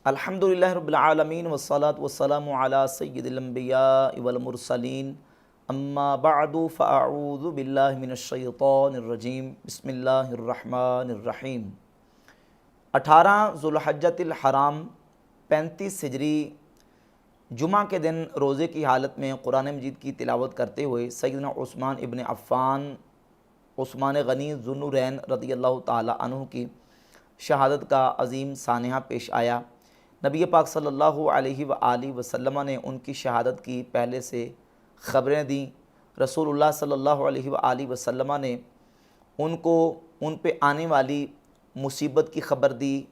الحمدللہ رب العالمین والصلاة والسلام علی سید الانبیاء والمرسلین اما بعد فاعوذ باللہ من الشیطان الرجیم بسم اللہ الرحمن الرحیم 18 ذوالحجۃ الحرام 35 ہجری جمعہ کے دن روزے کی حالت میں قرآن مجید کی تلاوت کرتے ہوئے سیدنا عثمان ابن عفان عثمان غنی ذو النورین رضی اللہ تعالی عنہ کی شہادت کا عظیم سانحہ پیش آیا۔ نبی پاک صلی اللہ علیہ وآلہ وسلم نے ان کی شہادت کی پہلے سے خبریں دیں۔ رسول اللہ صلی اللہ علیہ وآلہ وسلم نے ان پہ آنے والی مصیبت کی خبر دی،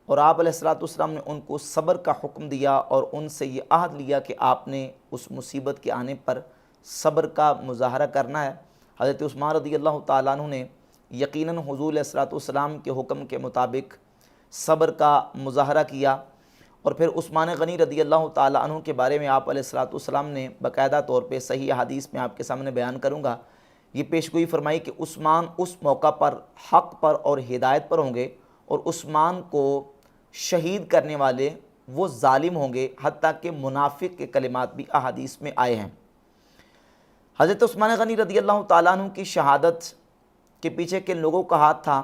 اور آپ علیہ السلام نے ان کو صبر کا حکم دیا اور ان سے یہ عہد لیا کہ آپ نے اس مصیبت کے آنے پر صبر کا مظاہرہ کرنا ہے۔ حضرت عثمان رضی اللہ تعالیٰ عنہ نے یقیناً حضور علیہ السلام کے حکم کے مطابق صبر کا مظاہرہ کیا، اور پھر عثمان غنی رضی اللہ تعالیٰ عنہ کے بارے میں آپ علیہ السلام نے باقاعدہ طور پہ صحیح حدیث میں آپ کے سامنے بیان کروں گا، یہ پیشگوئی فرمائی کہ عثمان اس موقع پر حق پر اور ہدایت پر ہوں گے، اور عثمان کو شہید کرنے والے وہ ظالم ہوں گے، حتیٰ کہ منافق کے کلمات بھی احادیث میں آئے ہیں۔ حضرت عثمان غنی رضی اللہ تعالیٰ عنہ کی شہادت کے پیچھے کن لوگوں کا ہاتھ تھا؟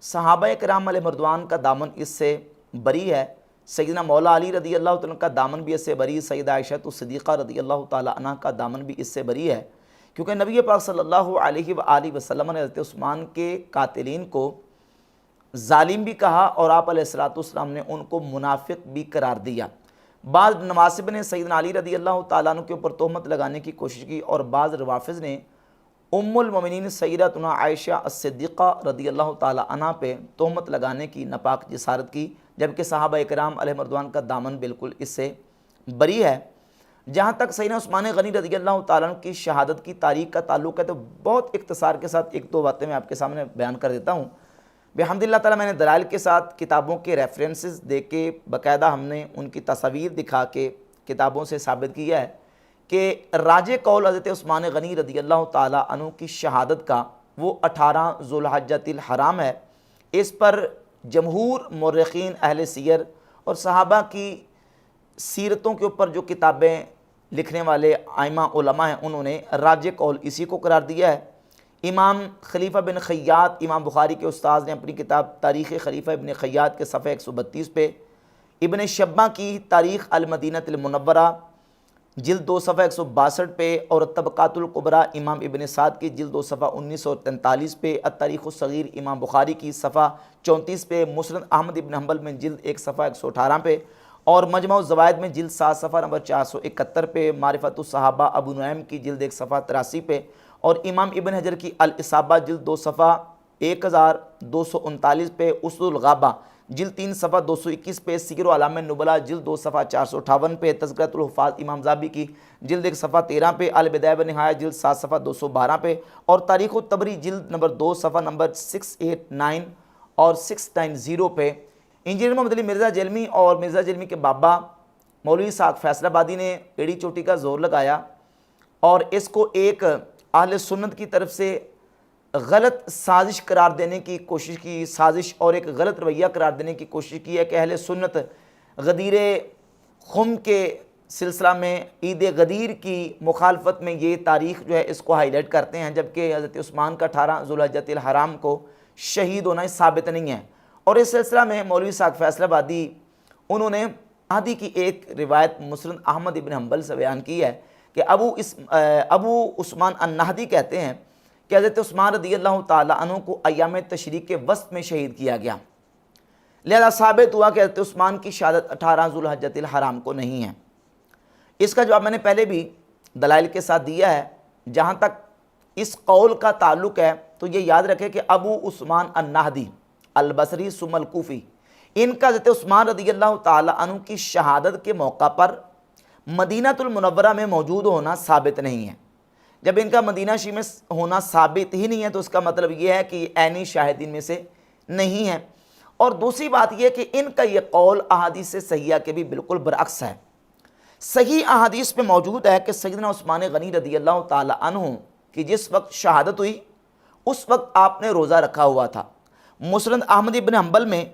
صحابہ کرام علیہ مردوان کا دامن اس سے بری ہے، سیدنا مولا علی رضی اللہ تعالیٰ عنہ کا دامن بھی اس سے بری، سیدہ عائشہ الصدیقہ رضی اللہ تعالیٰ عنہ کا دامن بھی اس سے بری ہے، کیونکہ نبی پاک صلی اللہ علیہ وآلہ وسلم نے حضرت عثمان کے قاتلین کو ظالم بھی کہا، اور آپ علیہ السلام نے ان کو منافق بھی قرار دیا۔ بعض نواسب نے سیدنا علی رضی اللہ تعالیٰ عنہ کے اوپر تہمت لگانے کی کوشش کی، اور بعض روافض نے ام المومنین سیدتنا عائشہ الصدیقہ رضی اللہ تعالیٰ عنہ پہ تہمت لگانے کی ناپاک جسارت کی، جبکہ صحابہ اکرام علیہ مردوان کا دامن بالکل اس سے بری ہے۔ جہاں تک سیدنا عثمان غنی رضی اللہ تعالیٰ عنہ کی شہادت کی تاریخ کا تعلق ہے تو بہت اختصار کے ساتھ ایک دو باتیں میں آپ کے سامنے بیان کر دیتا ہوں۔ بحمد اللہ تعالیٰ میں نے دلائل کے ساتھ کتابوں کے ریفرنسز دے کے باقاعدہ ہم نے ان کی تصاویر دکھا کے کتابوں سے ثابت کیا ہے کہ راجح قول حضرت عثمان غنی رضی اللہ تعالیٰ عنہ کی شہادت کا وہ 18 ذوالحجۃ الحرام ہے۔ اس پر جمہور مورخین اہل سیر اور صحابہ کی سیرتوں کے اوپر جو کتابیں لکھنے والے ائمہ علماء ہیں انہوں نے راجح قول اسی کو قرار دیا ہے۔ امام خلیفہ بن خیاط امام بخاری کے استاذ نے اپنی کتاب تاریخ خلیفہ ابن خیاط کے صفحہ 132 پہ، ابن شبہ کی تاریخ المدینہ المنورہ جلد 2 صفحہ 162 پہ، اور طبقات الکبریٰ امام ابن سعد کی جلد 2 صفحہ 1943 پہ، التاریخ الصغیر امام بخاری کی صفحہ 34 پہ، مسند احمد ابن حنبل میں جلد 1 صفحہ 118 پہ، اور مجمع الزوائد میں جلد 7 صفحہ نمبر 471 پہ، معرفت الصحابہ ابو نعیم کی جلد 1 صفحہ 83 پہ، اور امام ابن حجر کی الاصابہ جلد 2 صفحہ 1239 پہ، اصول الغابہ جلد 3 صفحہ 221 پہ، سیر و اعلام النبلاء جلد 2 صفحہ 458 پہ، تذکرۃ الحفاظ امام ذہبی کی جلد 1 صفحہ 13 پہ، البدایہ و نہایہ جلد 7 صفحہ 212 پہ، اور تاریخ الطبری جلد نمبر 2 صفحہ نمبر 689 اور 690 پہ۔ انجینئر محمد علی مرزا جیلمی اور مرزا جیلمی کے بابا مولوی اسحاق فیصل آبادی نے ایڑی چوٹی کا زور لگایا اور اس کو ایک اہل سنت کی طرف سے غلط سازش قرار دینے کی کوشش کی، سازش اور ایک غلط رویہ قرار دینے کی کوشش کی ہے کہ اہل سنت غدیر خم کے سلسلہ میں عید غدیر کی مخالفت میں یہ تاریخ جو ہے اس کو ہائی لائٹ کرتے ہیں، جبکہ حضرت عثمان کا 18 ذوالحجۃ الحرام کو شہید ہونا ثابت نہیں ہے۔ اور اس سلسلہ میں مولوی اسحاق فیصل آبادی انہوں نے نہدی کی ایک روایت مسند احمد ابن حنبل سے بیان کی ہے کہ ابو عثمان النہدی کہتے ہیں کہ حضرت عثمان رضی اللہ تعالیٰ عنہ کو ایام تشریق کے وسط میں شہید کیا گیا، لہذا ثابت ہوا کہ حضرت عثمان کی شہادت 18 ذوالحجۃ الحرام کو نہیں ہے۔ اس کا جواب میں نے پہلے بھی دلائل کے ساتھ دیا ہے۔ جہاں تک اس قول کا تعلق ہے تو یہ یاد رکھے کہ ابو عثمان النہدی البصری ثم الکوفی ان کا حضرت عثمان رضی اللہ تعالیٰ عنہ کی شہادت کے موقع پر مدینہ المنورہ میں موجود ہونا ثابت نہیں ہے۔ جب ان کا مدینہ شریف میں ہونا ثابت ہی نہیں ہے تو اس کا مطلب یہ ہے کہ یہ عینی شاہدین میں سے نہیں ہے۔ اور دوسری بات یہ کہ ان کا یہ قول احادیث صحیحہ کے بھی بالکل برعکس ہے۔ صحیح احادیث میں موجود ہے کہ سیدنا عثمان غنی رضی اللہ تعالی عنہ کی جس وقت شہادت ہوئی اس وقت آپ نے روزہ رکھا ہوا تھا۔ مسند احمد بن حنبل میں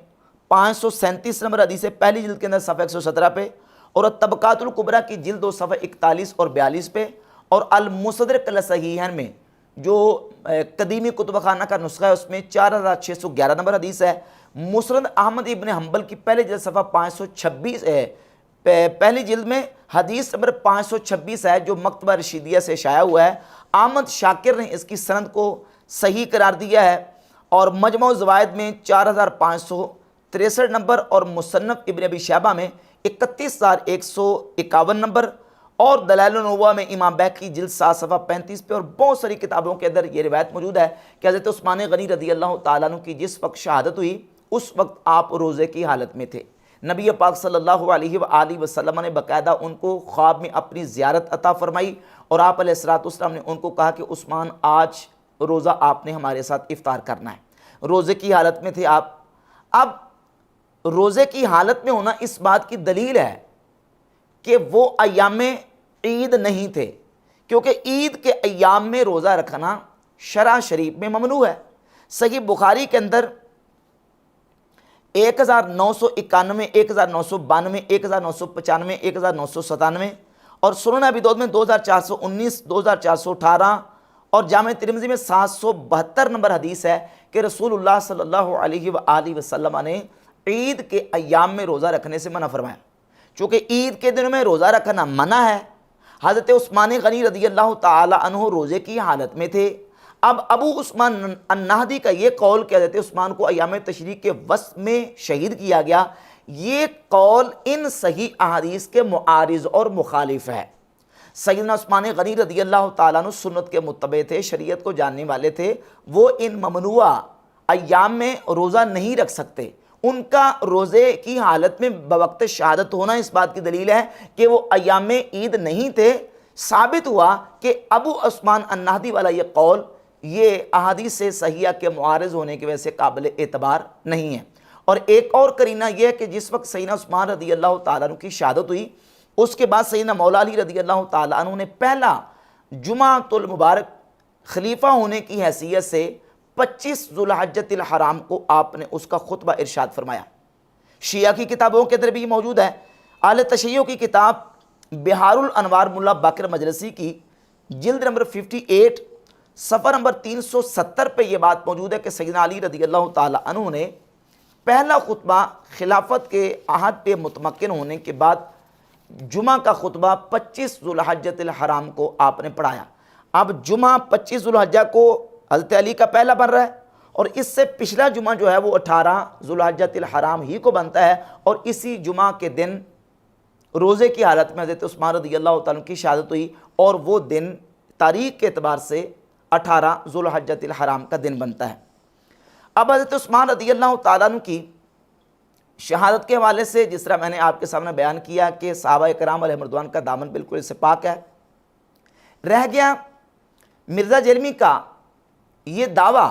537 نمبر حدیث ہے، پہلی جلد کے اندر صفحہ 117 پہ، اور طبقات الکبریٰ کی جلد 2 صفحہ 41 اور 42 پہ، اور المستدرک الصحیحین میں جو قدیمی کتب خانہ کا نسخہ ہے اس میں 4611 نمبر حدیث ہے۔ مسند احمد ابن حنبل کی پہلی جلد صفحہ 526 ہے، پہلی جلد میں حدیث نمبر 526 ہے جو مکتبہ رشیدیہ سے شائع ہوا ہے۔ احمد شاکر نے اس کی سند کو صحیح قرار دیا ہے، اور مجموع الزوائد میں 4563 نمبر، اور مصنف ابن ابی شیبہ میں 31151 نمبر، اور دلائل النبوہ میں امام بیہقی جلد 7 صفحہ 35 پہ، اور بہت ساری کتابوں کے اندر یہ روایت موجود ہے کہ حضرت عثمان غنی رضی اللہ تعالیٰ عنہ کی جس وقت شہادت ہوئی اس وقت آپ روزے کی حالت میں تھے۔ نبی پاک صلی اللہ علیہ وآلہ وسلم نے باقاعدہ ان کو خواب میں اپنی زیارت عطا فرمائی، اور آپ علیہ السلام نے ان کو کہا کہ عثمان آج روزہ آپ نے ہمارے ساتھ افطار کرنا ہے۔ روزے کی حالت میں تھے آپ۔ اب روزے کی حالت میں ہونا اس بات کی دلیل ہے کہ وہ ایام عید نہیں تھے، کیونکہ عید کے ایام میں روزہ رکھنا شرع شریف میں ممنوع ہے۔ صحیح بخاری کے اندر 1991، 1992، 1995، 1997، اور سنن ابی داؤد میں 2419، 2418، اور جامع ترمذی میں 772 نمبر حدیث ہے کہ رسول اللہ صلی اللہ علیہ وآلہ وسلم نے عید کے ایام میں روزہ رکھنے سے منع فرمایا۔ چونکہ عید کے دنوں میں روزہ رکھنا منع ہے، حضرت عثمان غنی رضی اللہ تعالی عنہ روزے کی حالت میں تھے۔ اب ابو عثمان النہدی کا یہ قول کہ حضرت عثمان کو ایام تشریق کے وسط میں شہید کیا گیا، یہ قول ان صحیح احادیث کے معارض اور مخالف ہے۔ سیدنا عثمان غنی رضی اللہ تعالیٰ عنہ سنت کے متبع تھے، شریعت کو جاننے والے تھے، وہ ان ممنوعہ ایام میں روزہ نہیں رکھ سکتے۔ ان کا روزے کی حالت میں بوقت شہادت ہونا اس بات کی دلیل ہے کہ وہ ایام عید نہیں تھے۔ ثابت ہوا کہ ابو عثمان النہدی والا یہ قول یہ احادیث صحیحہ کے معارض ہونے کی وجہ سے قابل اعتبار نہیں ہے۔ اور ایک اور قرینہ یہ ہے کہ جس وقت سیدنا عثمان رضی اللہ تعالیٰ عنہ کی شہادت ہوئی اس کے بعد سیدنا مولا علی رضی اللہ تعالیٰ عنہ نے پہلا جمعۃ المبارک خلیفہ ہونے کی حیثیت سے 25 ذوالحجۃ الحرام کو آپ نے اس کا خطبہ ارشاد فرمایا۔ شیعہ کی کتابوں کے اندر بھی موجود ہے۔ اہل تشیع کی کتاب بہار الانوار ملا باقر مجلسی کی جلد نمبر 58 صفحہ نمبر 370 پہ یہ بات موجود ہے کہ سیدنا علی رضی اللہ تعالیٰ عنہ نے پہلا خطبہ خلافت کے عہد پہ متمکن ہونے کے بعد جمعہ کا خطبہ 25 ذوالحجۃ الحرام کو آپ نے پڑھایا۔ اب جمعہ 25 ذوالحجہ کو حضرت علی کا پہلا بن رہا ہے، اور اس سے پچھلا جمعہ جو ہے وہ 18 ذوالحجۃ الحرام ہی کو بنتا ہے، اور اسی جمعہ کے دن روزے کی حالت میں حضرت عثمان رضی اللہ تعالیٰ عنہ کی شہادت ہوئی، اور وہ دن تاریخ کے اعتبار سے 18 ذوالحجۃ الحرام کا دن بنتا ہے۔ اب حضرت عثمان رضی اللہ تعالیٰ عنہ کی شہادت کے حوالے سے جس طرح میں نے آپ کے سامنے بیان کیا کہ صحابہ کرام علیہم رضوان کا دامن بالکل اس سے پاک ہے، رہ گیا مرزا جرمی کا یہ دعویٰ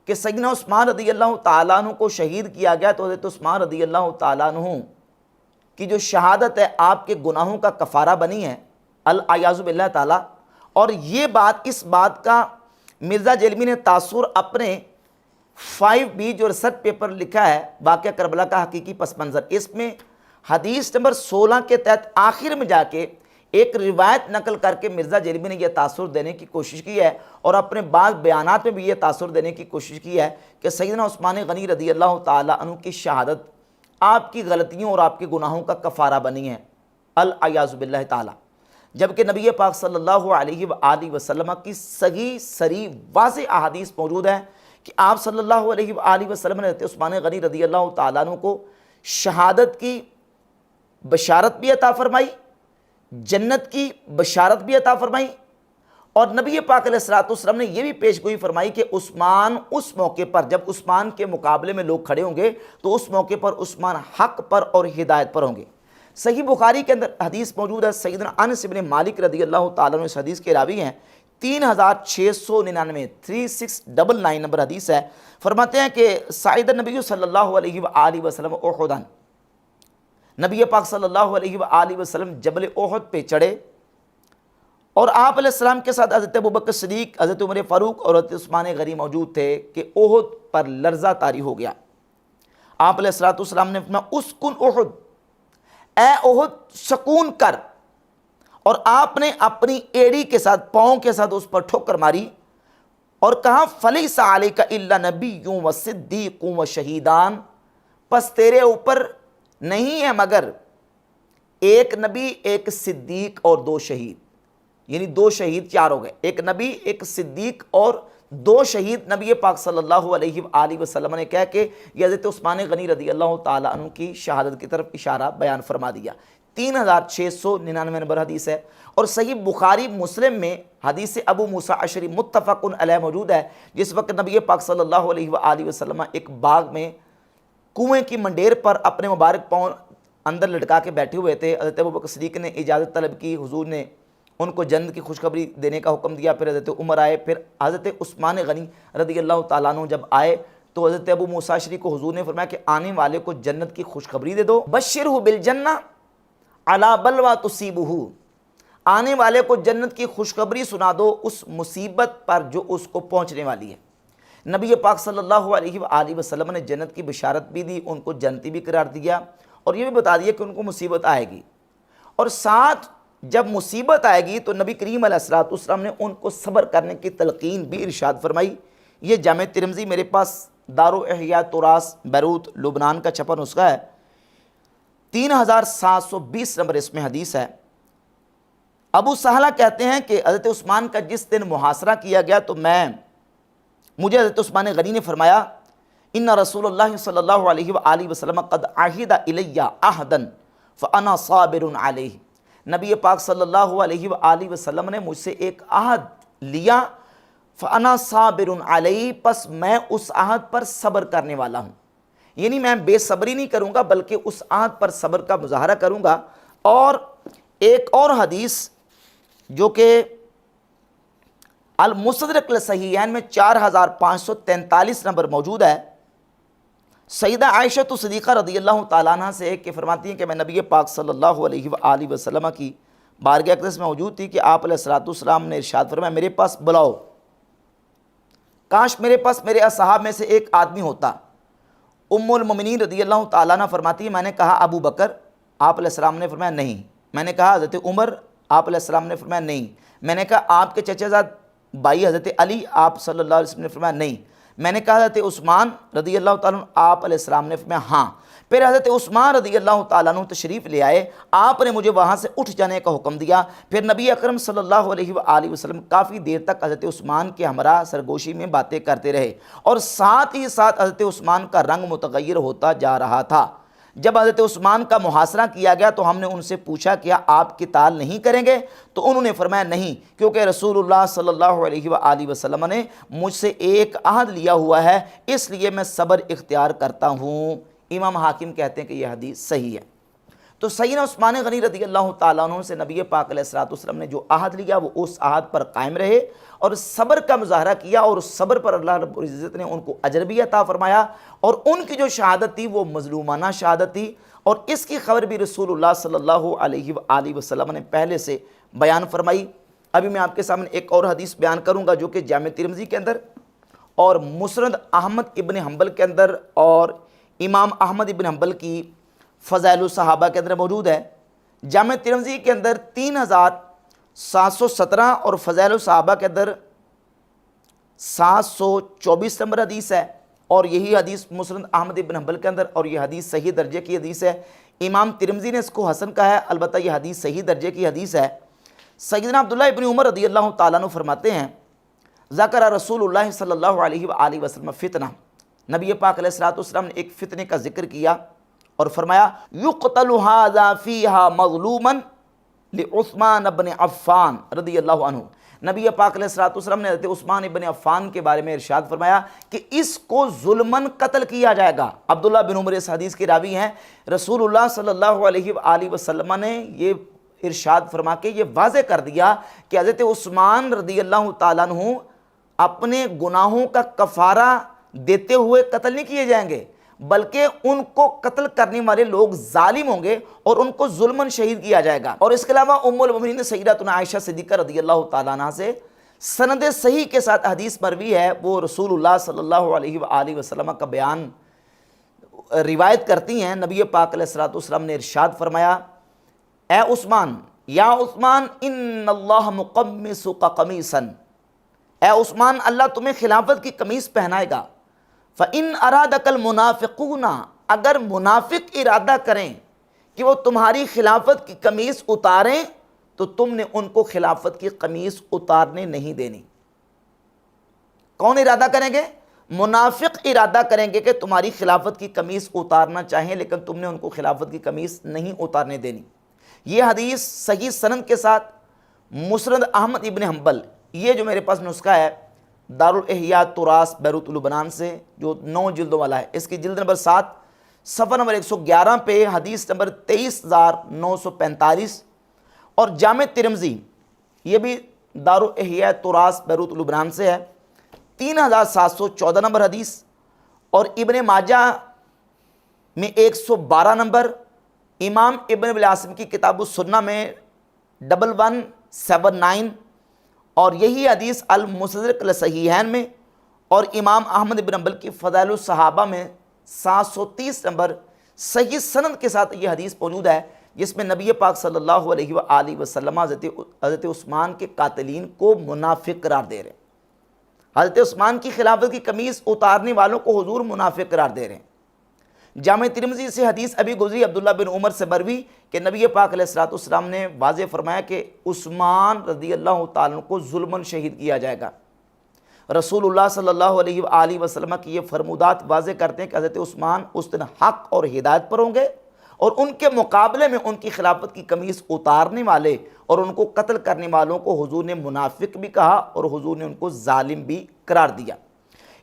کہ سیدنا عثمان رضی اللہ تعالیٰ عنہ کو شہید کیا گیا تو حضرت عثمان رضی اللہ تعالیٰ عنہ کی جو شہادت ہے آپ کے گناہوں کا کفارہ بنی ہے، الیاذ باللہ تعالیٰ۔ اور یہ بات اس بات کا مرزا جرمی نے تاثر اپنے 5B جو ریسرچ پیپر لکھا ہے واقعہ کربلا کا حقیقی پس منظر، اس میں حدیث نمبر 16 کے تحت آخر میں جا کے ایک روایت نقل کر کے مرزا جرمی نے یہ تاثر دینے کی کوشش کی ہے، اور اپنے بعض بیانات میں بھی یہ تاثر دینے کی کوشش کی ہے کہ سیدنا عثمان غنی رضی اللہ تعالیٰ عنہ کی شہادت آپ کی غلطیوں اور آپ کے گناہوں کا کفارہ بنی ہے، الیاذ باللہ تعالیٰ۔ جبکہ نبی پاک صلی اللہ علیہ وآلہ وسلم کی صحیح صریح واضح احادیث موجود ہے کہ آپ صلی اللہ علیہ وآلہ وسلم نے حضرت عثمان غنی رضی اللہ تعالیٰ عنہ کو شہادت کی بشارت بھی عطا فرمائی، جنت کی بشارت بھی عطا فرمائی، اور نبی پاک علیہ السلام نے یہ بھی پیش گوئی فرمائی کہ عثمان اس موقع پر جب عثمان کے مقابلے میں لوگ کھڑے ہوں گے تو اس موقع پر عثمان حق پر اور ہدایت پر ہوں گے۔ صحیح بخاری کے اندر حدیث موجود ہے، سیدنا انس بن مالک رضی اللہ تعالیٰ عنہ اس حدیث کے راوی ہیں، 3699 3699 نمبر حدیث ہے، فرماتے ہیں کہ صعد النبی صلی اللہ علیہ وآلہ وسلم احدن، نبی پاک صلی اللہ علیہ وآلہ وسلم جبل احد پہ چڑھے، اور آپ علیہ السلام کے ساتھ حضرت ابوبکر صدیق، حضرت عمر فاروق اور حضرت عثمان غنی موجود تھے کہ احد پر لرزہ طاری ہو گیا۔ آپ علیہ الصلوۃ والسلام نے فرمایا اسکن احد، اے احد سکون کر، اور آپ نے اپنی ایڑی کے ساتھ، پاؤں کے ساتھ اس پر ٹھوکر ماری اور کہا فلیس علیک الا نبی و صدیق و شہیدان، پس تیرے اوپر نہیں ہے مگر ایک نبی، ایک صدیق اور دو شہید، یعنی دو شہید چار ہو گئے، ایک نبی، ایک صدیق اور دو شہید نبی پاک صلی اللہ علیہ وآلہ وسلم نے کہہ کے یہ حضرت عثمان غنی رضی اللہ تعالیٰ عنہ کی شہادت کی طرف اشارہ بیان فرما دیا۔ 3699 نمبر حدیث ہے، اور صحیح بخاری مسلم میں حدیث ابو موسیٰ اشعری متفق علیہ موجود ہے، جس وقت نبی پاک صلی اللہ علیہ وآلہ وسلم ایک باغ میں کنویں کی منڈیر پر اپنے مبارک پاؤں اندر لٹکا کے بیٹھے ہوئے تھے، حضرت ابوبکر صدیق نے اجازت طلب کی، حضور نے ان کو جنت کی خوشخبری دینے کا حکم دیا، پھر حضرت عمر آئے، پھر حضرت عثمان غنی رضی اللہ تعالیٰ عنہ جب آئے تو حضرت ابو موسیٰ اشعری کو حضور نے فرمایا کہ آنے والے کو جنت کی خوشخبری دے دو، بشرہ بالجنہ علی بلوی تصیبہ، آنے والے کو جنت کی خوشخبری سنا دو اس مصیبت پر جو اس کو پہنچنے والی ہے۔ نبی پاک صلی اللہ علیہ وآلہ وسلم نے جنت کی بشارت بھی دی، ان کو جنتی بھی قرار دیا، اور یہ بھی بتا دیا کہ ان کو مصیبت آئے گی، اور ساتھ جب مصیبت آئے گی تو نبی کریم علیہ الصلوۃ والسلام نے ان کو صبر کرنے کی تلقین بھی ارشاد فرمائی۔ یہ جامع ترمذی میرے پاس دار احیاء تراث بیروت لبنان کا چھپا نسخہ ہے، 3720 نمبر اس میں حدیث ہے۔ ابو سہلہ کہتے ہیں کہ حضرت عثمان کا جس دن محاصرہ کیا گیا تو مجھے حضرت عثمان غنی نے فرمایا ان رسول اللہ صلی اللہ علیہ وآلہ وسلم قد عہد الی عہدا فانا صابر علیہ، نبی پاک صلی اللہ علیہ وآلہ وسلم نے مجھ سے ایک عہد لیا، فانا صابر علیہ، پس میں اس عہد پر صبر کرنے والا ہوں، یعنی میں بے صبری نہیں کروں گا بلکہ اس عہد پر صبر کا مظاہرہ کروں گا۔ اور ایک اور حدیث جو کہ المستدرک للصحیحین میں 4543 نمبر موجود ہے، سیدہ عائشہ صدیقہ رضی اللہ تعالیٰ عنہ سے کہ فرماتی ہیں کہ میں نبی پاک صلی اللہ علیہ وآلہ وسلم کی بارگاہ اقدس میں موجود تھی کہ آپ علیہ الصلوۃ والسلام نے ارشاد فرمایا میرے پاس بلاؤ، کاش میرے پاس میرے اصحاب میں سے ایک آدمی ہوتا۔ ام المؤمنین رضی اللہ تعالیٰ عنہ فرماتی ہیں میں نے کہا ابو بکر، آپ علیہ السلام نے فرمایا نہیں، میں نے کہا حضرت عمر، آپ علیہ السلام نے فرمایا نہیں، میں نے کہا آپ کے چچا زاد بھائی حضرت علی، آپ صلی اللہ علیہ وسلم نے فرمایا نہیں، میں نے کہا حضرت عثمان رضی اللہ تعالیٰ عنہ، آپ علیہ السلام نے فرمایا ہاں۔ پھر حضرت عثمان رضی اللہ تعالیٰ عنہ تشریف لے آئے، آپ نے مجھے وہاں سے اٹھ جانے کا حکم دیا، پھر نبی اکرم صلی اللہ علیہ وآلہ وسلم کافی دیر تک حضرت عثمان کے ہمراہ سرگوشی میں باتیں کرتے رہے، اور ساتھ ہی ساتھ حضرت عثمان کا رنگ متغیر ہوتا جا رہا تھا۔ جب حضرت عثمان کا محاصرہ کیا گیا تو ہم نے ان سے پوچھا کیا آپ قتال نہیں کریں گے؟ تو انہوں نے فرمایا نہیں، کیونکہ رسول اللہ صلی اللہ علیہ وآلہ وسلم نے مجھ سے ایک عہد لیا ہوا ہے، اس لیے میں صبر اختیار کرتا ہوں۔ امام حاکم کہتے ہیں کہ یہ حدیث صحیح ہے۔ تو سیدنا عثمان غنی رضی اللہ تعالیٰ عنہ سے نبی پاک علیہ الصلوۃ والسلام نے جو عہد لیا وہ اس عہد پر قائم رہے اور صبر کا مظاہرہ کیا، اور اس صبر پر اللہ رب العزت نے ان کو اجر بھی عطا فرمایا، اور ان کی جو شہادت تھی وہ مظلومانہ شہادت تھی، اور اس کی خبر بھی رسول اللہ صلی اللہ علیہ وآلہ وسلم نے پہلے سے بیان فرمائی۔ ابھی میں آپ کے سامنے ایک اور حدیث بیان کروں گا جو کہ جامع ترمذی کے اندر اور مسند احمد ابن حنبل کے اندر اور امام احمد ابن حنبل کی فضائل الصحابہ کے اندر موجود ہے۔ جامع ترمذی کے اندر 3717 اور فضائل الصحابہ کے اندر 724 نمبر حدیث ہے، اور یہی حدیث مسند احمد ابن حنبل کے اندر، اور یہ حدیث صحیح درجے کی حدیث ہے۔ امام ترمذی نے اس کو حسن کہا ہے، البتہ یہ حدیث صحیح درجے کی حدیث ہے۔ سیدنا عبداللہ ابن عمر رضی اللہ تعالیٰ عنہ فرماتے ہیں ذکر رسول اللہ صلی اللہ علیہ وآلہ وسلم فتنہ، نبی پاک علیہ الصلوۃ والسلام نے ایک فتنے کا ذکر کیا اور فرمایا یقتل ھذا فیھا مظلوما لعثمان بن عفان رضی اللہ عنہ، نبی پاک علیہ الصلوۃ والسلام نے حضرت عثمان بن عفان کے بارے میں ارشاد فرمایا کہ اس کو ظلماً قتل کیا جائے گا۔ عبداللہ بن عمر اس حدیث کے راوی ہیں۔ رسول اللہ صلی اللہ علیہ وآلہ وسلم نے یہ ارشاد فرما کے یہ واضح کر دیا کہ حضرت عثمان رضی اللہ تعالیٰ عنہ اپنے گناہوں کا کفارہ دیتے ہوئے قتل نہیں کیے جائیں گے، بلکہ ان کو قتل کرنے والے لوگ ظالم ہوں گے اور ان کو ظلماً شہید کیا جائے گا۔ اور اس کے علاوہ ام المؤمنین سیدتنا عائشہ صدیقہ رضی اللہ تعالیٰ عنہ سے سند صحیح کے ساتھ حدیث مروی ہے، وہ رسول اللہ صلی اللہ علیہ وآلہ وسلم کا بیان روایت کرتی ہیں نبی پاک علیہ الصلوۃ والسلام نے ارشاد فرمایا، اے عثمان، یا عثمان ان اللہ مقمصک قمیصا، اے عثمان اللہ تمہیں خلافت کی قمیص پہنائے گا، فإن أرادك المنافقون، اگر منافق ارادہ کریں کہ وہ تمہاری خلافت کی قمیص اتاریں تو تم نے ان کو خلافت کی قمیص اتارنے نہیں دینی۔ کون ارادہ کریں گے؟ منافق ارادہ کریں گے کہ تمہاری خلافت کی قمیص اتارنا چاہیں لیکن تم نے ان کو خلافت کی قمیص نہیں اتارنے دینی۔ یہ حدیث صحیح سند کے ساتھ مسند احمد ابن حنبل، یہ جو میرے پاس نسخہ ہے دارالاحیاء تراث بیروت لبنان سے جو 9 جلدوں والا ہے، اس کی جلد نمبر 7 صفحہ نمبر 111 پہ حدیث نمبر 23,945، اور جامع ترمذی یہ بھی دارالاحیاء تراث بیروت لبنان سے ہے 3,714 نمبر حدیث، اور ابن ماجہ میں 112 نمبر، امام ابن ابی عاصم کی کتاب السنہ میں 1179، اور یہی حدیث المستدرک لصحیحین میں، اور امام احمد بن حنبل کی فضائل الصحابہ میں 730 نمبر صحیح سند کے ساتھ یہ حدیث موجود ہے، جس میں نبی پاک صلی اللہ علیہ وآلہ وسلم حضرت عثمان کے قاتلین کو منافق قرار دے رہے ہیں۔ حضرت عثمان کی خلافت کی قمیص اتارنے والوں کو حضور منافق قرار دے رہے ہیں۔ جامع ترمذی سے حدیث ابی گزری عبداللہ بن عمر سے مروی کہ نبی پاک علیہ الصلوۃ والسلام نے واضح فرمایا کہ عثمان رضی اللہ تعالیٰ عنہ کو ظلماً شہید کیا جائے گا۔ رسول اللہ صلی اللہ علیہ وآلہ وسلم کی یہ فرمودات واضح کرتے ہیں کہ حضرت عثمان اس دن حق اور ہدایت پر ہوں گے، اور ان کے مقابلے میں ان کی خلافت کی قمیص اتارنے والے اور ان کو قتل کرنے والوں کو حضور نے منافق بھی کہا اور حضور نے ان کو ظالم بھی قرار دیا۔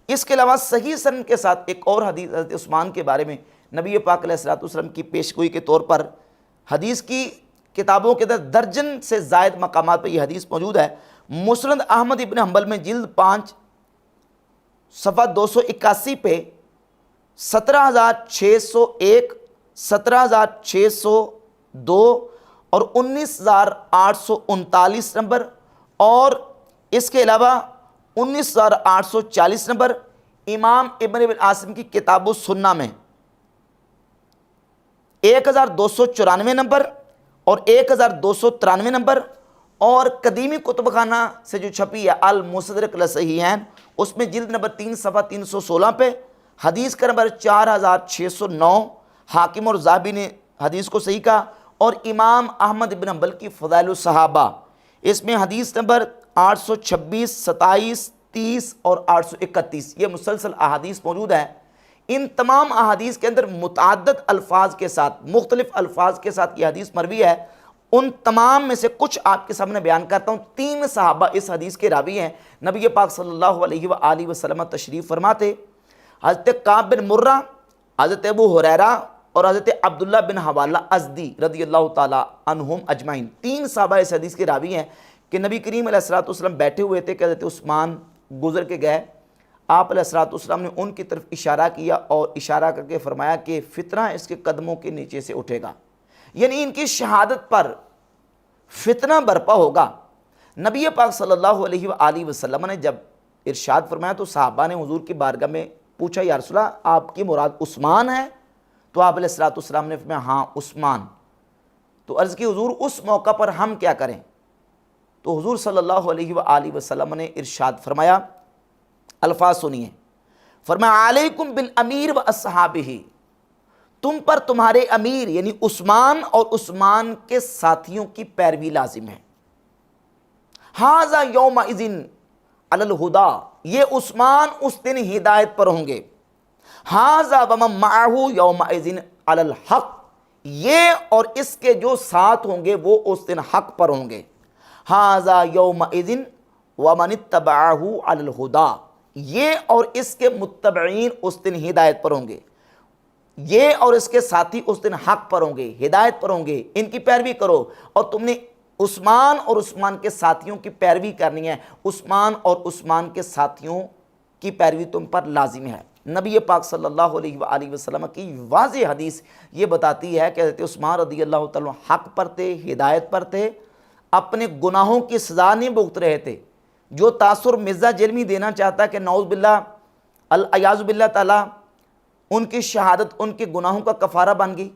اس کے علاوہ صحیح سند کے ساتھ ایک اور حدیث حضرت عثمان کے بارے میں نبی پاک علیہ الصلوۃ والسلام کی پیشگوئی کے طور پر حدیث کی کتابوں کے اندر درجن سے زائد مقامات پر یہ حدیث موجود ہے۔ مسند احمد ابن حنبل میں جلد 5 صفحہ 281 پہ 17,601، 17,602 اور 19,839 نمبر، اور اس کے علاوہ 19,840 نمبر امام ابن ابی عاصم کی کتاب السنہ میں 1,294 نمبر اور 1,293 نمبر، اور قدیمی کتب خانہ سے جو چھپی ہے المستدرک لصحیحین، اس میں جلد نمبر 3 صفحہ 316 پہ حدیث کا نمبر 4,609، حاکم اور ذہبی نے حدیث کو صحیح کہا، اور امام احمد بن حنبل کی فضائل الصحابہ، اس میں حدیث نمبر 826، 27، 30 اور 831 یہ مسلسل احادیث موجود ہیں۔ ان تمام احادیث کے اندر متعدد الفاظ کے ساتھ، مختلف الفاظ کے ساتھ یہ حدیث مروی ہے۔ ان تمام میں سے کچھ آپ کے سامنے بیان کرتا ہوں۔ 3 صحابہ اس حدیث کے راوی ہیں۔ نبی پاک صلی اللہ علیہ وآلہ وسلم تشریف فرماتے، حضرت کعب بن مرہ، حضرت ابو ہریرہ اور حضرت عبداللہ بن حوالہ ازدی رضی اللہ تعالی عنہم اجمعین، 3 صحابہ اس حدیث کے راوی ہیں کہ نبی کریم علیہ الصلوۃ والسلام بیٹھے ہوئے تھے کہ حضرت عثمان گزر کے گئے، آپ علیہ الصلوۃ والسلام نے ان کی طرف اشارہ کیا اور اشارہ کر کے فرمایا کہ فتنہ اس کے قدموں کے نیچے سے اٹھے گا، یعنی ان کی شہادت پر فتنہ برپا ہوگا۔ نبی پاک صلی اللہ علیہ وآلہ وسلم نے جب ارشاد فرمایا تو صحابہ نے حضور کی بارگاہ میں پوچھا، یا رسول اللہ آپ کی مراد عثمان ہے؟ تو آپ علیہ الصلوۃ والسلام نے فرمایا ہاں عثمان۔ تو عرض کی حضور اس موقع پر ہم کیا کریں؟ تو حضور صلی اللہ علیہ وآلہ وسلم نے ارشاد فرمایا، الفاظ سنیے، فرمایا علیکم بالامیر و اصحابہ، تم پر تمہارے امیر یعنی عثمان اور عثمان کے ساتھیوں کی پیروی لازم ہے۔ ھذا یومئذ علی الہدی، یہ عثمان اس دن ہدایت پر ہوں گے۔ ھذا ومن معہ یومئذ علی الحق، یہ اور اس کے جو ساتھ ہوں گے وہ اس دن حق پر ہوں گے۔ ھذا یومئذ ومن اتبعہ علی الہدی، یہ اور اس کے متبعین اس دن ہدایت پر ہوں گے، یہ اور اس کے ساتھی اس دن حق پر ہوں گے، ہدایت پر ہوں گے، ان کی پیروی کرو۔ اور تم نے عثمان اور عثمان کے ساتھیوں کی پیروی کرنی ہے، عثمان اور عثمان کے ساتھیوں کی پیروی تم پر لازم ہے۔ نبی پاک صلی اللہ علیہ وآلہ وسلم کی واضح حدیث یہ بتاتی ہے کہ حضرت عثمان رضی اللہ تعالیٰ حق پر تھے، ہدایت پر تھے، اپنے گناہوں کی سزا نہیں بھگت رہے تھے۔ جو تاثر مرزا جرمی دینا چاہتا ہے کہ نعوذ باللہ العیاذ باللہ تعالیٰ ان کی شہادت ان کے گناہوں کا کفارہ بن گئی۔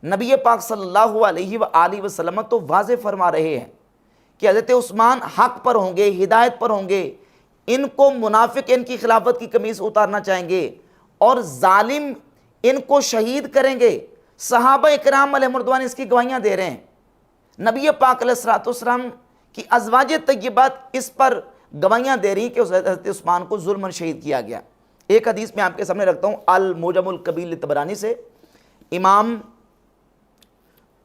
نبی پاک صلی اللہ علیہ وآلہ وسلم تو واضح فرما رہے ہیں کہ حضرت عثمان حق پر ہوں گے، ہدایت پر ہوں گے، ان کو منافق ان کی خلافت کی قمیص اتارنا چاہیں گے اور ظالم ان کو شہید کریں گے۔ صحابہ اکرام علیہ رضوان اس کی گواہیاں دے رہے ہیں۔ نبی پاک علیہ الصلوۃ والسلام کی ازواج طیبات اس پر گواہیاں دے رہی ہیں کہ حضرت عثمان کو ظلماً شہید کیا گیا۔ ایک حدیث میں آپ کے سامنے رکھتا ہوں المعجم الکبیر لطبرانی سے۔ امام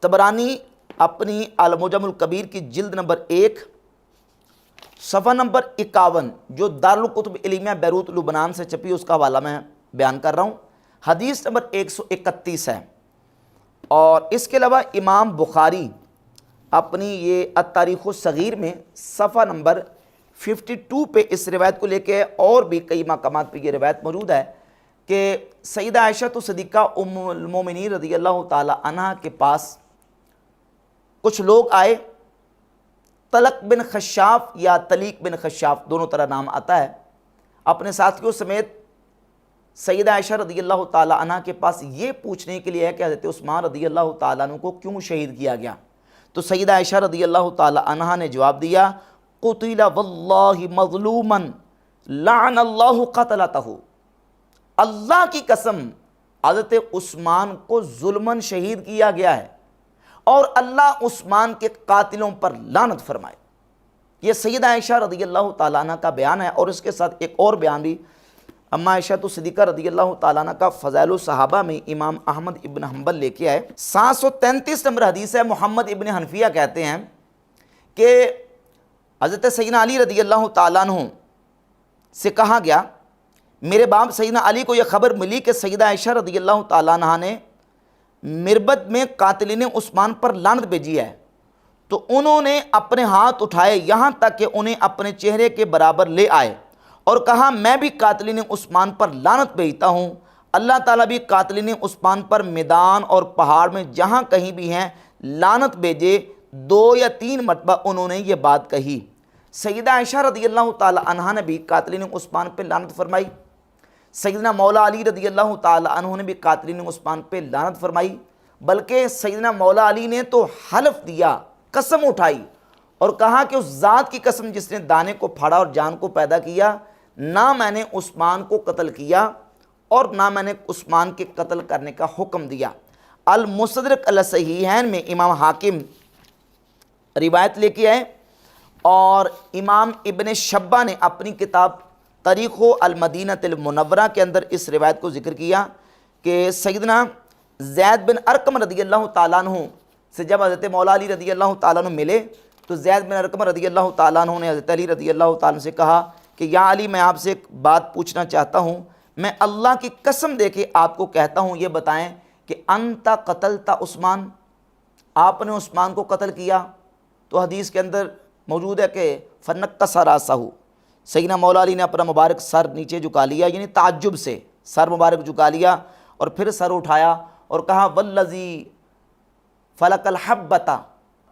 طبرانی اپنی المعجم الکبیر کی جلد نمبر 1 صفحہ نمبر 51 جو دارالکتب علمیہ بیروت لبنان سے چھپی اس کا حوالہ میں بیان کر رہا ہوں، حدیث نمبر 131 ہے۔ اور اس کے علاوہ امام بخاری اپنی یہ التاریخ الصغیر میں صفحہ نمبر 52 پہ اس روایت کو لے کے اور بھی کئی مقامات پہ یہ روایت موجود ہے کہ سیدہ عائشہ صدیقہ ام المومنین رضی اللہ تعالی عنہ کے پاس کچھ لوگ آئے۔ طلق بن خشاف یا طلیق بن خشاف دونوں طرح نام آتا ہے، اپنے ساتھیوں سمیت سیدہ عائشہ رضی اللہ تعالی عنہ کے پاس یہ پوچھنے کے لیے ہے کہ حضرت عثمان رضی اللہ تعالیٰ عنہ کو کیوں شہید کیا گیا؟ تو سیدہ عائشہ رضی اللہ تعالی عنہ نے جواب دیا قتل واللہ مظلوما لعن اللہ قتلتہ، اللہ کی قسم حضرت عثمان کو ظلماً شہید کیا گیا ہے اور اللہ عثمان کے قاتلوں پر لعنت فرمائے۔ یہ سیدہ عائشہ رضی اللہ تعالیٰ عنہ کا بیان ہے، اور اس کے ساتھ ایک اور بیان بھی اما عائشہ صدیقہ رضی اللہ تعالیٰ عنہ کا فضائل الصحابہ میں امام احمد ابن حنبل لے کے آئے۔ 733 نمبر حدیث ہے۔ محمد ابن حنفیہ کہتے ہیں کہ حضرت سیدنا علی رضی اللہ تعالیٰ عنہ سے کہا گیا، میرے باپ سیدنا علی کو یہ خبر ملی کہ سیدہ عائشہ رضی اللہ تعالیٰ عنہ نے مربد میں قاتلین عثمان پر لعنت بھیجی ہے، تو انہوں نے اپنے ہاتھ اٹھائے یہاں تک کہ انہیں اپنے چہرے کے برابر لے آئے اور کہا میں بھی قاتلین عثمان پر لعنت بھیجتا ہوں، اللہ تعالیٰ بھی قاتلین عثمان پر میدان اور پہاڑ میں جہاں کہیں بھی ہیں لعنت بھیجے۔ 2 یا 3 مرتبہ انہوں نے یہ بات کہی۔ سیدہ عائشہ رضی اللہ تعالی عنہ نے بھی قاتلین عثمان پہ لعنت فرمائی، سیدنا مولا علی رضی اللہ تعالی عنہ نے بھی قاتلین عثمان پہ لعنت فرمائی، بلکہ سیدنا مولا علی نے تو حلف دیا، قسم اٹھائی اور کہا کہ اس ذات کی قسم جس نے دانے کو پھاڑا اور جان کو پیدا کیا، نہ میں نے عثمان کو قتل کیا اور نہ میں نے عثمان کے قتل کرنے کا حکم دیا۔ المستدرک علی الصحیحین میں امام حاکم روایت لے کے آئے، اور امام ابن شبہ نے اپنی کتاب تاریخ المدینہ المنورہ کے اندر اس روایت کو ذکر کیا کہ سیدنا زید بن ارقم رضی اللہ تعالیٰ عنہ سے جب حضرت مولا علی رضی اللہ تعالیٰ عنہ ملے تو زید بن ارقم رضی اللہ تعالیٰ عنہ نے حضرت علی رضی اللہ تعالیٰ عنہ سے کہا کہ یا علی میں آپ سے ایک بات پوچھنا چاہتا ہوں، میں اللہ کی قسم دے کے آپ کو کہتا ہوں، یہ بتائیں کہ انتا قتلتا عثمان، آپ نے عثمان کو قتل کیا؟ تو حدیث کے اندر موجود ہے کہ فنکس راسہ، سیدنا مولا علی نے اپنا مبارک سر نیچے جھکا لیا، یعنی تعجب سے سر مبارک جھکا لیا اور پھر سر اٹھایا اور کہا والذی فلق الحبۃ،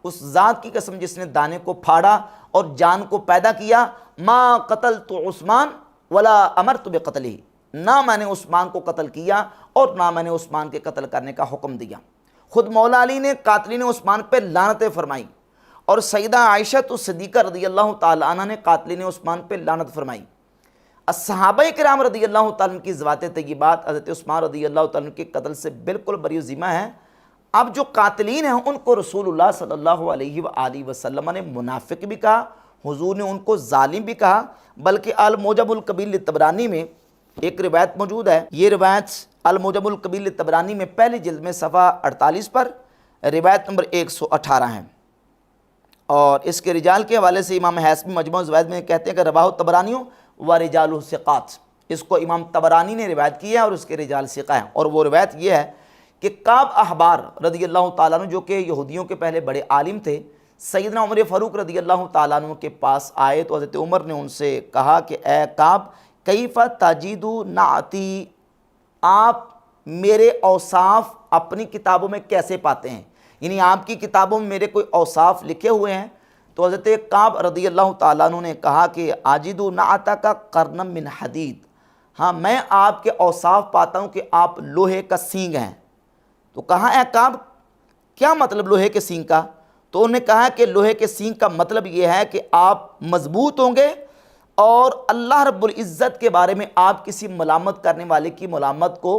اس ذات کی قسم جس نے دانے کو پھاڑا اور جان کو پیدا کیا، ما قتلت عثمان ولا امرت بقتلہ، نہ میں نے عثمان کو قتل کیا اور نہ میں نے عثمان کے قتل کرنے کا حکم دیا۔ خود مولا علی نے قاتلین عثمان پہ لعنتیں فرمائی اور سیدہ عائشہ صدیقہ رضی اللہ تعالی عنہ نے قاتلین عثمان پہ لعنت فرمائی۔ الصحابہ کرام رضی اللہ تعالیٰ عنہ کی ذوات طیبات حضرت عثمان رضی اللہ تعالیٰ عنہ کے قتل سے بالکل بری ذمہ ہیں۔ اب جو قاتلین ہیں ان کو رسول اللہ صلی اللہ علیہ وآلہ وسلم نے منافق بھی کہا، حضور نے ان کو ظالم بھی کہا، بلکہ المعجم الکبیر للطبرانی میں ایک روایت موجود ہے۔ یہ روایت المعجم الکبیر للطبرانی میں پہلی جلد میں صفحہ 48 پر روایت نمبر 118 ہے، اور اس کے رجال کے حوالے سے امام حیثمی مجموع الزوائد میں کہتے ہیں کہ رواہ الطبرانی و رجالہ ثقات، اس کو امام طبرانی نے روایت کی ہے اور اس کے رجال ثقہ ہیں۔ اور وہ روایت یہ ہے کہ کعب احبار رضی اللہ تعالیٰ عنہ جو کہ یہودیوں کے پہلے بڑے عالم تھے، سیدنا عمر فاروق رضی اللہ تعالیٰ عنہ کے پاس آئے تو حضرت عمر نے ان سے کہا کہ اے کعب کیف تجد نعتی، آپ میرے اوصاف اپنی کتابوں میں کیسے پاتے ہیں، یعنی آپ کی کتابوں میں میرے کوئی اوصاف لکھے ہوئے ہیں؟ تو حضرت کعب رضی اللہ تعالیٰ عنہ نے کہا کہ اجد نعتک قرنا من حدید، ہاں میں آپ کے اوصاف پاتا ہوں کہ آپ لوہے کا سینگ ہیں۔ تو کہا اے کعب کیا مطلب لوہے کے سینگ کا؟ تو انہوں نے کہا کہ لوہے کے سینگ کا مطلب یہ ہے کہ آپ مضبوط ہوں گے اور اللہ رب العزت کے بارے میں آپ کسی ملامت کرنے والے کی ملامت کو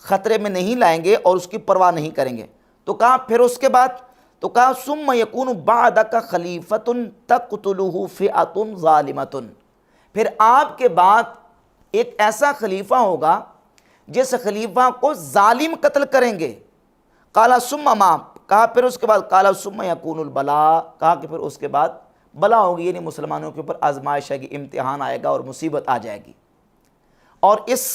خطرے میں نہیں لائیں گے اور اس کی پرواہ نہیں کریں گے۔ تو کہا پھر اس کے بعد؟ تو کہا ثم یکون بعدک خلیفۃ تقتلہ فئۃ ظالمۃ، پھر آپ کے بعد ایک ایسا خلیفہ ہوگا جس خلیفہ کو ظالم قتل کریں گے۔ قال ثم ما، کہا پھر اس کے بعد قال ثم یکون البلاء، کہا کہ پھر اس کے بعد بلا ہوگی، یعنی مسلمانوں کے اوپر آزمائش آئے گی، امتحان آئے گا اور مصیبت آ جائے گی۔ اور اس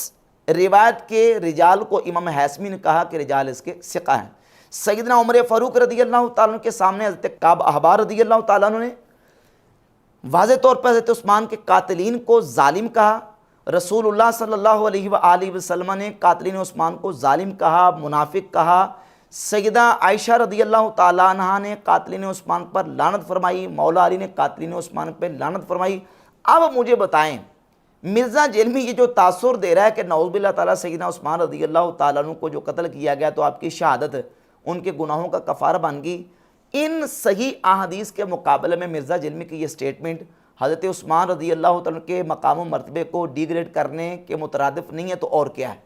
روایت کے رجال کو امام حیثمی نے کہا کہ رجال اس کے ثقہ ہیں۔ سیدنا عمر فاروق رضی اللہ تعالیٰ عنہ کے سامنے حضرت کعب احبار رضی اللہ تعالیٰ عنہ نے واضح طور پر حضرت عثمان کے قاتلین کو ظالم کہا۔ رسول اللہ صلی اللہ علیہ وآلہ وسلم نے قاتلین عثمان کو ظالم کہا، منافق کہا۔ سیدہ عائشہ رضی اللہ تعالیٰ عنہ نے قاتلین عثمان پر لعنت فرمائی، مولا علی نے قاتلین عثمان پر لعنت فرمائی۔ اب مجھے بتائیں مرزا جیلمی یہ جو تاثر دے رہا ہے کہ نعوذ باللہ تعالیٰ سیدنا عثمان رضی اللہ تعالیٰ عنہ کو جو قتل کیا گیا تو آپ کی شہادت ان کے گناہوں کا کفارہ بن گئی، ان صحیح احادیث کے مقابلے میں مرزا جیلمی کی یہ سٹیٹمنٹ حضرت عثمان رضی اللہ تعالیٰ عنہ کے مقام و مرتبے کو ڈیگریڈ کرنے کے مترادف نہیں ہے، تو اور کیا ہے؟